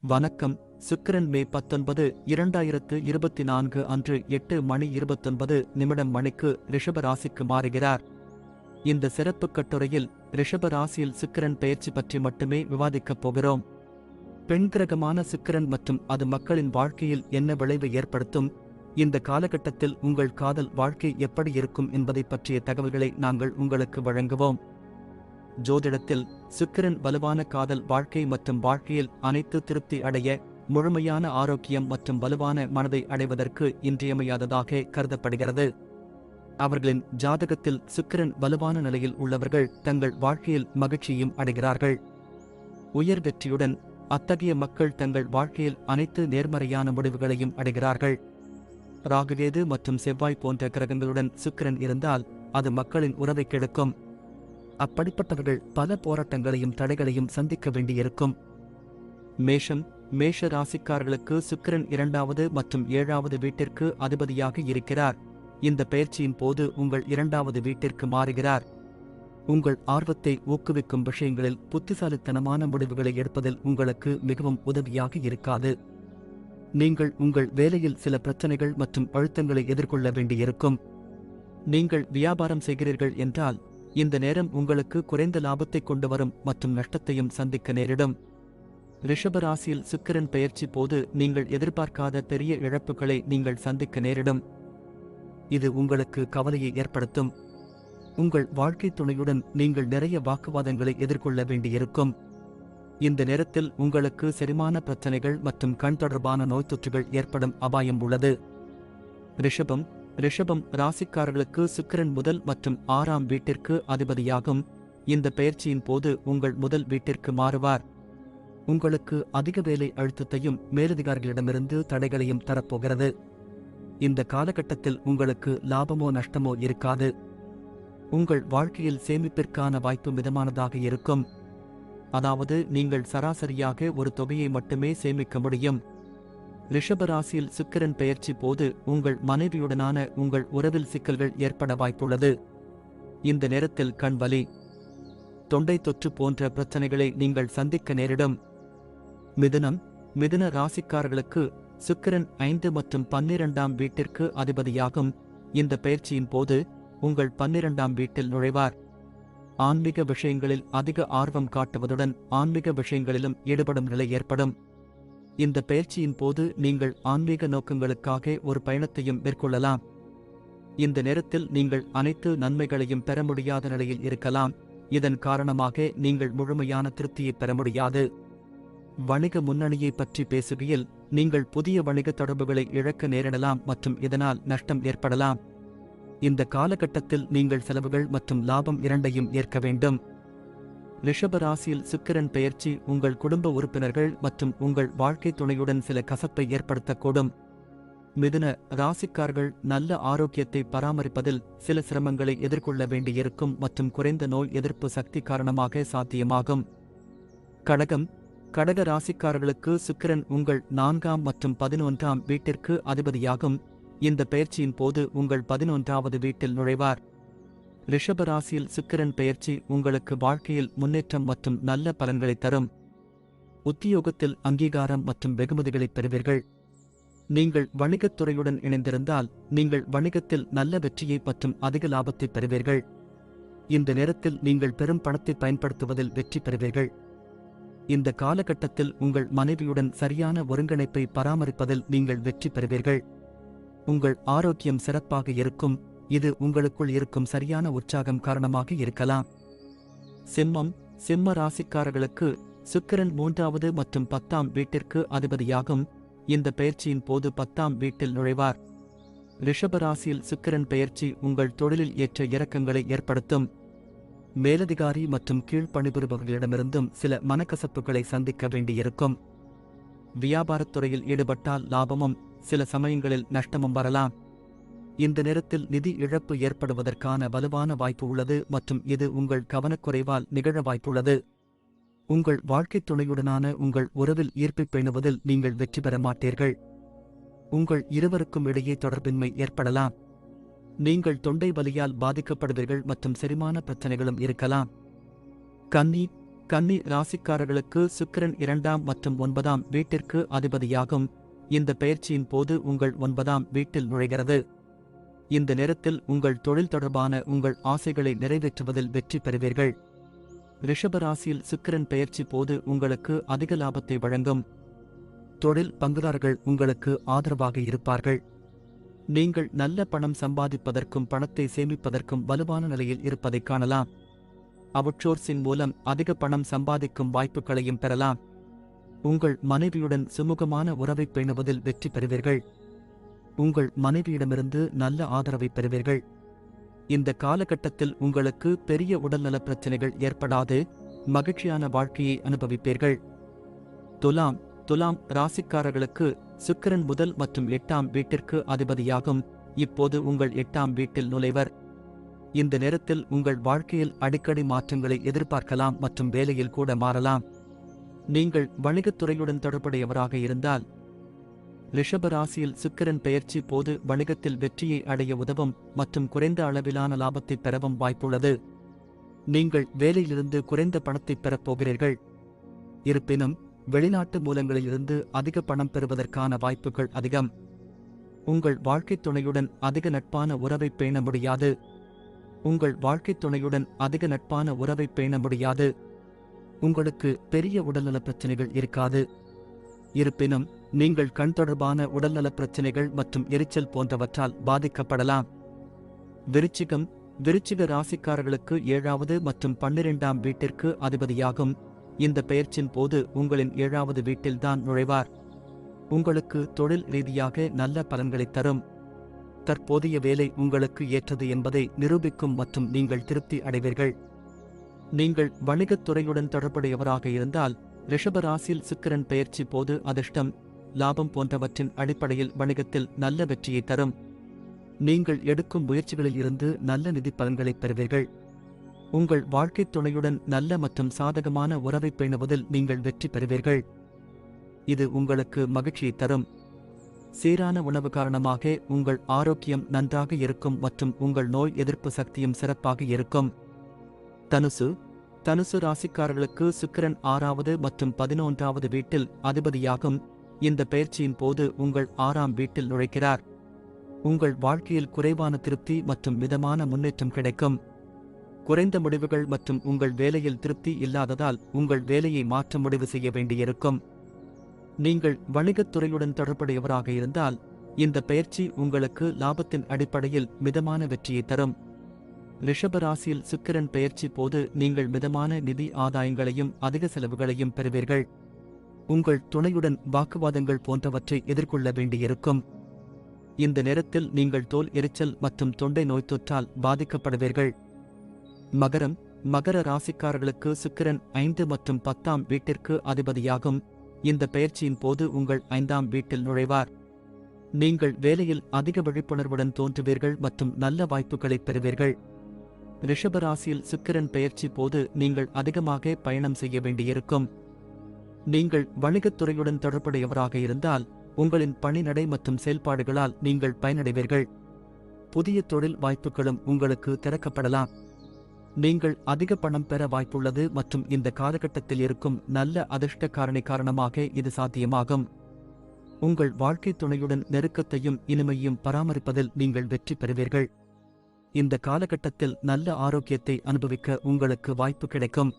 வணக்கம். சுக்கிரன் மே 19, 2024 அன்று 8:29 மணிக்கு ரிஷப ராசிக்கு மாறுகிறார். இந்த சிறப்பு கட்டுரையில் ரிஷப ராசியில் சுக்கிரன் பெயர்ச்சி பற்றி மட்டுமே விவாதிக்கப் போகிறோம். பெண் கிரகமான சுக்கிரன் மற்றும் அது மக்களின் வாழ்க்கையில் என்ன விளைவை ஏற்படுத்தும், இந்த காலகட்டத்தில் உங்கள் காதல் வாழ்க்கை எப்படி இருக்கும் என்பதை பற்றிய தகவல்களை நாங்கள் உங்களுக்கு வழங்குவோம். ஜோதிடத்தில் சுக்கிரன் வலுவான காதல் வாழ்க்கை மற்றும் வாழ்க்கையில் அனைத்து திருப்தி அடைய, முழுமையான ஆரோக்கியம் மற்றும் வலுவான மனதை அடைவதற்கு இன்றியமையாததாக கருதப்படுகிறது. அவர்களின் ஜாதகத்தில் சுக்கிரன் வலுவான நிலையில் உள்ளவர்கள் தங்கள் வாழ்க்கையில் மகிழ்ச்சியும் அடைகிறார்கள். உயர் வெற்றியுடன் அத்தகைய மக்கள் தங்கள் வாழ்க்கையில் அனைத்து நேர்மறையான முடிவுகளையும் அடைகிறார்கள். ராகுகேது மற்றும் செவ்வாய் போன்ற கிரகங்களுடன் சுக்கிரன் இருந்தால் அது மக்களின் உறவை கெடுக்கும். அப்படிப்பட்டவர்கள் பல போராட்டங்களையும் தடைகளையும் சந்திக்க வேண்டியிருக்கும். மேஷ ராசிக்காரர்களுக்கு சுக்கிரன் 2வது மற்றும் 7வது வீட்டிற்கு அதிபதியாக இருக்கிறார். இந்த பெயர்ச்சியின் போது உங்கள் 2வது வீட்டிற்கு மாறுகிறார். உங்கள் ஆர்வத்தை ஊக்குவிக்கும் விஷயங்களில் புத்திசாலித்தனமான முடிவுகளை எடுப்பதில் உங்களுக்கு மிகவும் உதவியாக இருக்காது. நீங்கள் உங்கள் வேலையில் சில பிரச்சனைகள் மற்றும் அழுத்தங்களை எதிர்கொள்ள வேண்டியிருக்கும். நீங்கள் வியாபாரம் செய்கிறீர்கள் என்றால் இந்த நேரம் உங்களுக்கு குறைந்த லாபத்தை கொண்டு வரும் மற்றும் நஷ்டத்தையும் சந்திக்க நேரிடும். ரிஷப ராசியில் சுக்கிரன் பெயர்ச்சி போது நீங்கள் எதிர்பார்க்காத பெரிய இழப்புகளை நீங்கள் சந்திக்க நேரிடும். இது உங்களுக்கு கவலையை ஏற்படுத்தும். உங்கள் வாழ்க்கை துணையுடன் நீங்கள் நிறைய வாக்குவாதங்களை எதிர்கொள்ள வேண்டியிருக்கும். இந்த நேரத்தில் உங்களுக்கு செரிமான பிரச்சனைகள் மற்றும் கண் தொடர்பான நோய் தொற்றுகள் ஏற்படும் அபாயம் உள்ளது. ரிஷபம் ராசிக்காரர்களுக்கு சுக்கிரன் முதல் மற்றும் 6ஆம் வீட்டிற்கு அதிபதியாகும். இந்த பெயர்ச்சியின் போது உங்கள் முதல் வீட்டிற்கு மாறுவார். உங்களுக்கு அதிக வேலை அழுத்தத்தையும் மேலதிகாரிகளிடமிருந்து தடைகளையும் தரப்போகிறது. இந்த காலகட்டத்தில் உங்களுக்கு லாபமோ நஷ்டமோ இருக்காது. உங்கள் வாழ்க்கையில் சேமிப்பிற்கான வாய்ப்பு மிதமானதாக இருக்கும். அதாவது நீங்கள் சராசரியாக ஒரு தொகையை மட்டுமே சேமிக்க முடியும். ரிஷப ராசியில் சுக்கிரன் பெயர்ச்சி போது உங்கள் மனைவியுடனான உங்கள் உறவில் சிக்கல்கள் ஏற்பட வாய்ப்புள்ளது. இந்த நேரத்தில் கண் வலி, தொண்டை தொற்று போன்ற பிரச்சனைகளை நீங்கள் சந்திக்க நேரிடும். மிதுன ராசிக்காரர்களுக்கு சுக்கிரன் 5 மற்றும் 12ஆம் வீட்டிற்கு அதிபதியாகும். இந்த பெயர்ச்சியின் போது உங்கள் 12ஆம் வீட்டில் நுழைவார். ஆன்மீக விஷயங்களில் அதிக ஆர்வம் காட்டுவதுடன் ஆன்மீக விஷயங்களிலும் ஈடுபடும் நிலை ஏற்படும். இந்த பெயர்ச்சியின் போது நீங்கள் ஆன்மீக நோக்கங்களுக்காக ஒரு பயணத்தையும் மேற்கொள்ளலாம். இந்த நேரத்தில் நீங்கள் அனைத்து நன்மைகளையும் பெற முடியாத நிலையில் இருக்கலாம். இதன் காரணமாக நீங்கள் முழுமையான திருப்தியை பெற முடியாது. வணிக முன்னணியை பற்றி பேசுகையில் நீங்கள் புதிய வணிக தொடர்புகளை இழக்க நேரிடலாம் மற்றும் இதனால் நஷ்டம் ஏற்படலாம். இந்த காலகட்டத்தில் நீங்கள் செலவுகள் மற்றும் லாபம் இரண்டையும் ஏற்க வேண்டும். ரிஷப ராசியில் சுக்கிரன் பெயர்ச்சி உங்கள் குடும்ப உறுப்பினர்கள் மற்றும் உங்கள் வாழ்க்கை துணையுடன் சில கசப்பை ஏற்படுத்தக்கூடும். மிதுன ராசிக்காரர்கள் நல்ல ஆரோக்கியத்தை பராமரிப்பதில் சில சிரமங்களை எதிர்கொள்ள வேண்டியிருக்கும் மற்றும் குறைந்த நோய் எதிர்ப்பு சக்தி காரணமாக சாத்தியமாகும். கடக ராசிக்காரர்களுக்கு சுக்கிரன் உங்கள் 4ஆம் மற்றும் 11ஆம் வீட்டிற்கு அதிபதியாகும். இந்த பெயர்ச்சியின் போது உங்கள் 11வது வீட்டில் நுழைவார். ரிஷப ராசியில் சுக்கிரன் பெயர்ச்சி உங்களுக்கு வாழ்க்கையில் முன்னேற்றம் மற்றும் நல்ல பலன்களை தரும். உத்தியோகத்தில் அங்கீகாரம் மற்றும் வெகுமதிகளை பெறுவீர்கள். நீங்கள் வணிகத் துறையுடன் இணைந்திருந்தால் நீங்கள் வணிகத்தில் நல்ல வெற்றியை மற்றும் அதிக லாபத்தை பெறுவீர்கள். இந்த நேரத்தில் நீங்கள் பெரும் பணத்தை பயன்படுத்துவதில் வெற்றி பெறுவீர்கள். இந்த காலகட்டத்தில் உங்கள் மனைவியுடன் சரியான ஒருங்கிணைப்பை பராமரிப்பதில் நீங்கள் வெற்றி பெறுவீர்கள். உங்கள் ஆரோக்கியம் சிறப்பாக இருக்கும். இது உங்களுக்குள் இருக்கும் சரியான உற்சாகம் காரணமாக இருக்கலாம். சிம்ம ராசிக்காரர்களுக்கு சுக்கிரன் 3வது மற்றும் 10ஆம் வீட்டிற்கு அதிபதியாகும். இந்த பெயர்ச்சியின் போது 10ஆம் வீட்டில் நுழைவார். ரிஷப ராசியில் சுக்கிரன் பெயர்ச்சி உங்கள் தொழிலில் ஏற்ற இறக்கங்களை ஏற்படுத்தும். மேலதிகாரி மற்றும் கீழ்ப்பணிபுரிபவர்களிடமிருந்தும் சில மனக்கசப்புகளை சந்திக்க வேண்டியிருக்கும். வியாபாரத்துறையில் ஈடுபட்டால் லாபமும் சில சமயங்களில் நஷ்டமும் வரலாம். இந்த நேரத்தில் நிதி இழப்பு ஏற்படுவதற்கான வலுவான வாய்ப்பு உள்ளது மற்றும் இது உங்கள் கவனக்குறைவால் நிகழ வாய்ப்புள்ளது. உங்கள் வாழ்க்கை துணையுடனான உங்கள் உறவில் ஈர்ப்பை பேணுவதில் நீங்கள் வெற்றி பெற மாட்டீர்கள். உங்கள் இருவருக்கும் இடையே தொடர்பின்மை ஏற்படலாம். நீங்கள் தொண்டை வலியால் பாதிக்கப்படுவீர்கள் மற்றும் செரிமான பிரச்சனைகளும் இருக்கலாம். கன்னி ராசிக்காரர்களுக்கு சுக்கிரன் 2ஆம் மற்றும் 9ஆம் வீட்டிற்கு அதிபதியாகும். இந்த பெயர்ச்சியின் போது உங்கள் 9ஆம் வீட்டில் நுழைகிறது. இந்த நேரத்தில் உங்கள் தொழில் தொடர்பான உங்கள் ஆசைகளை நிறைவேற்றுவதில் வெற்றி பெறுவீர்கள். ரிஷபராசியில் சுக்கிரன் பெயர்ச்சி போது உங்களுக்கு அதிக லாபத்தை வழங்கும். தொழில் பங்குதாரர்கள் உங்களுக்கு ஆதரவாக இருப்பார்கள். நீங்கள் நல்ல பணம் சம்பாதிப்பதற்கும் பணத்தை சேமிப்பதற்கும் வலுவான நிலையில் இருப்பதைக் காணலாம். அவுட்சோர்சிங் மூலம் அதிக பணம் சம்பாதிக்கும் வாய்ப்புகளையும் பெறலாம். உங்கள் மனைவியுடன் சுமூகமான உறவை பேணுவதில் வெற்றி பெறுவீர்கள். உங்கள் மனைவியிடமிருந்து நல்ல ஆதரவை பெறுவீர்கள். இந்த காலகட்டத்தில் உங்களுக்கு பெரிய உடல்நலப் பிரச்சினைகள் ஏற்படாது. மகிழ்ச்சியான வாழ்க்கையை அனுபவிப்பீர்கள். துலாம் ராசிக்காரர்களுக்கு சுக்கிரன் முதல் மற்றும் 8ஆம் வீட்டிற்கு அதிபதியாகும். இப்போது உங்கள் 8ஆம் வீட்டில் நுழைவர். இந்த நேரத்தில் உங்கள் வாழ்க்கையில் அடிக்கடி மாற்றங்களை எதிர்பார்க்கலாம் மற்றும் வேலையில் கூட மாறலாம். நீங்கள் வணிகத்துறையுடன் தொடர்புடையவராக இருந்தால் ரிஷபராசியில் சுக்கிரன் பெயர்ச்சி போது வணிகத்தில் வெற்றியை அடைய உதவும் மற்றும் குறைந்த அளவிலான லாபத்தை பெறவும் வாய்ப்புள்ளது. நீங்கள் வேலையிலிருந்து குறைந்த பணத்தை பெறப் போகிறீர்கள். இருப்பினும் வெளிநாட்டு மூலங்களிலிருந்து அதிக பணம் பெறுவதற்கான வாய்ப்புகள் அதிகம். உங்கள் வாழ்க்கைத் துணையுடன் அதிக நட்பான உறவை பேண முடியாது. உங்களுக்கு பெரிய உடல்நலப் பிரச்சினைகள் இருக்காது. இருப்பினும் நீங்கள் கண் தொடர்பான உடல்நலப் பிரச்சினைகள் மற்றும் எரிச்சல் போன்றவற்றால் பாதிக்கப்படலாம். விருச்சிக ராசிக்காரர்களுக்கு 7வது மற்றும் 12ஆம் வீட்டிற்கு அதிபதியாகும். இந்த பெயர்ச்சியின் போது உங்களின் 7வது வீட்டில்தான் நுழைவார். உங்களுக்கு தொழில் ரீதியாக நல்ல பலன்களைத் தரும். தற்போதைய வேலை உங்களுக்கு ஏற்றது என்பதை நிரூபிக்கும் மற்றும் நீங்கள் திருப்தி அடைவீர்கள். நீங்கள் வணிகத் துறையுடன் தொடர்புடையவராக இருந்தால் ரிஷபராசியில் சுக்கிரன் பெயர்ச்சி போது அதிர்ஷ்டம், லாபம் போன்றவற்றின் அடிப்படையில் வணிகத்தில் நல்ல வெற்றியை தரும். நீங்கள் எடுக்கும் முயற்சிகளில் இருந்து நல்ல நிதி பலன்களைப் பெறுவீர்கள். உங்கள் வாழ்க்கைத் துணையுடன் நல்ல மற்றும் சாதகமான உறவை பேணுவதில் நீங்கள் வெற்றி பெறுவீர்கள். இது உங்களுக்கு மகிழ்ச்சியை தரும். சீரான உணவு காரணமாக உங்கள் ஆரோக்கியம் நன்றாக இருக்கும் மற்றும் உங்கள் நோய் எதிர்ப்பு சக்தியும் சிறப்பாக இருக்கும். தனுசு ராசிக்காரர்களுக்கு சுக்கிரன் 6வது மற்றும் 11வது வீட்டில் அதிபதியாகும். இந்த பெயர்ச்சியின் போது உங்கள் 6ஆம் வீட்டில் நுழைக்கிறார். உங்கள் வாழ்க்கையில் குறைவான திருப்தி மற்றும் மிதமான முன்னேற்றம் கிடைக்கும். குறைந்த முடிவுகள் மற்றும் உங்கள் வேலையில் திருப்தி இல்லாததால் உங்கள் வேலையை மாற்ற முடிவு செய்ய வேண்டியிருக்கும். நீங்கள் வணிகத் துறையுடன் தொடர்புடையவராக இருந்தால் இந்த பெயர்ச்சி உங்களுக்கு லாபத்தின் அடிப்படையில் மிதமான வெற்றியை தரும். ரிஷபராசியில் சுக்கிரன் பெயர்ச்சி போது நீங்கள் மிதமான நிதி ஆதாயங்களையும் அதிக செலவுகளையும் பெறுவீர்கள். உங்கள் துணையுடன் வாக்குவாதங்கள் போன்றவற்றை எதிர்கொள்ள வேண்டியிருக்கும். இந்த நேரத்தில் நீங்கள் தோல் எரிச்சல் மற்றும் தொண்டை நோய் தொற்றால் பாதிக்கப்படுவீர்கள். மகர ராசிக்காரர்களுக்கு சுக்கிரன் 5 மற்றும் 10ஆம் வீட்டிற்கு அதிபதியாகும். இந்த பெயர்ச்சியின் போது உங்கள் 5ஆம் வீட்டில் நுழைவார். நீங்கள் வேலையில் அதிக விழிப்புணர்வுடன் தோன்றுவீர்கள் மற்றும் நல்ல வாய்ப்புகளைப் பெறுவீர்கள். ரிஷபராசியில் சுக்கிரன் பெயர்ச்சி போது நீங்கள் அதிகமாக பயணம் செய்ய வேண்டியிருக்கும். நீங்கள் வணிகத் துறையுடன் தொடர்புடையவராக இருந்தால் உங்களின் பணிநடை மற்றும் செயல்பாடுகளால் நீங்கள் பயனடைவீர்கள். புதிய தொழில் வாய்ப்புகளும் உங்களுக்கு திறக்கப்படலாம். நீங்கள் அதிக பணம் பெற வாய்ப்புள்ளது மற்றும் இந்த காலகட்டத்தில் இருக்கும் நல்ல அதிர்ஷ்ட காரணி காரணமாக இது சாத்தியமாகும். உங்கள் வாழ்க்கை துணையுடன் நெருக்கத்தையும் இனிமையும் பராமரிப்பதில் நீங்கள் வெற்றி பெறுவீர்கள். இந்த காலகட்டத்தில் நல்ல ஆரோக்கியத்தை அனுபவிக்க உங்களுக்கு வாய்ப்பு கிடைக்கும்.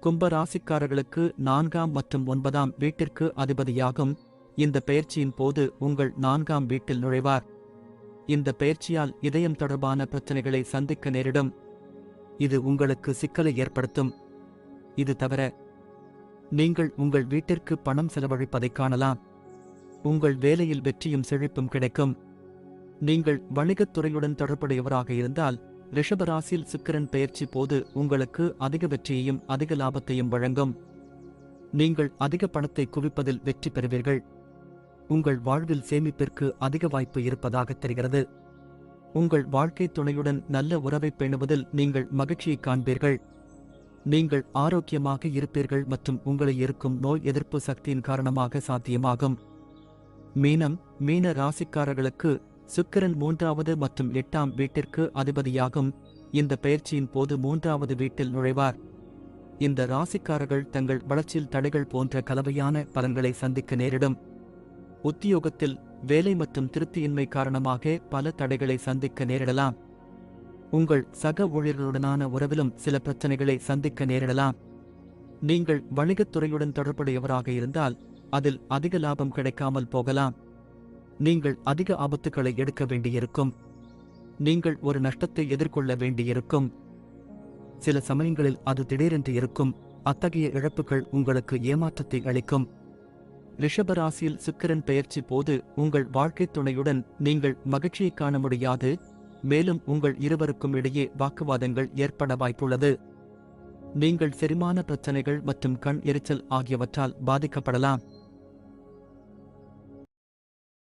கும்ப ராசிக்காரர்களுக்கு 4ஆம் மற்றும் 9ஆம் வீட்டிற்கு அதிபதியாகும். இந்த பெயர்ச்சியின் போது உங்கள் 4ஆம் வீட்டில் நுழைவார். இந்த பெயர்ச்சியால் இதயம் தொடர்பான பிரச்சனைகளை சந்திக்க நேரிடும். இது உங்களுக்கு சிக்கலை ஏற்படுத்தும். இது தவிர நீங்கள் உங்கள் வீட்டிற்கு பணம் செலவழிப்பதைக் காணலாம். உங்கள் வேலையில் வெற்றியும் செழிப்பும் கிடைக்கும். நீங்கள் வணிகத் துறையுடன் தொடர்புடையவராக இருந்தால் ரிஷபராசியில் சுக்கிரன் பெயர்ச்சி போது உங்களுக்கு அதிக வெற்றியையும் அதிக லாபத்தையும் வழங்கும். நீங்கள் அதிக பணத்தை குவிப்பதில் வெற்றி பெறுவீர்கள். உங்கள் வாழ்வில் சேமிப்பிற்கு அதிக வாய்ப்பு இருப்பதாக தெரிகிறது. உங்கள் வாழ்க்கை துணையுடன் நல்ல உறவை பேணுவதில் நீங்கள் மகிழ்ச்சியை காண்பீர்கள். நீங்கள் ஆரோக்கியமாக இருப்பீர்கள் மற்றும் உங்களை இருக்கும் நோய் எதிர்ப்பு சக்தியின் காரணமாக சாத்தியமாகும். மீன ராசிக்காரர்களுக்கு சுக்கிரன் 3வது மற்றும் 8ஆம் வீட்டிற்கு அதிபதியாகும். இந்த பெயர்ச்சியின் போது 3வது வீட்டில் நுழைவார். இந்த ராசிக்காரர்கள் தங்கள் வளர்ச்சியில் தடைகள் போன்ற கலவையான பலன்களை சந்திக்க நேரிடும். உத்தியோகத்தில் வேலை மற்றும் திருப்தியின்மை காரணமாக பல தடைகளை சந்திக்க நேரிடலாம். உங்கள் சக ஊழியர்களுடனான உறவிலும் சில பிரச்சனைகளை சந்திக்க நேரிடலாம். நீங்கள் வணிகத் துறையுடன் தொடர்புடையவராக இருந்தால் அதில் அதிக லாபம் கிடைக்காமல் போகலாம். நீங்கள் அதிக ஆபத்துக்களை எடுக்க வேண்டியிருக்கும். நீங்கள் ஒரு நஷ்டத்தை எதிர்கொள்ள வேண்டியிருக்கும். சில சமயங்களில் அது திடீரென்று இருக்கும். அத்தகைய இழப்புகள் உங்களுக்கு ஏமாற்றத்தை அளிக்கும். ரிஷபராசியில் சுக்கிரன் பெயர்ச்சி போது உங்கள் வாழ்க்கைத் துணையுடன் நீங்கள் மகிழ்ச்சியை காண முடியாது. மேலும் உங்கள் இருவருக்கும் இடையே வாக்குவாதங்கள் ஏற்பட வாய்ப்புள்ளது. நீங்கள் செரிமான பிரச்சனைகள் மற்றும் கண் எரிச்சல் ஆகியவற்றால் பாதிக்கப்படலாம்.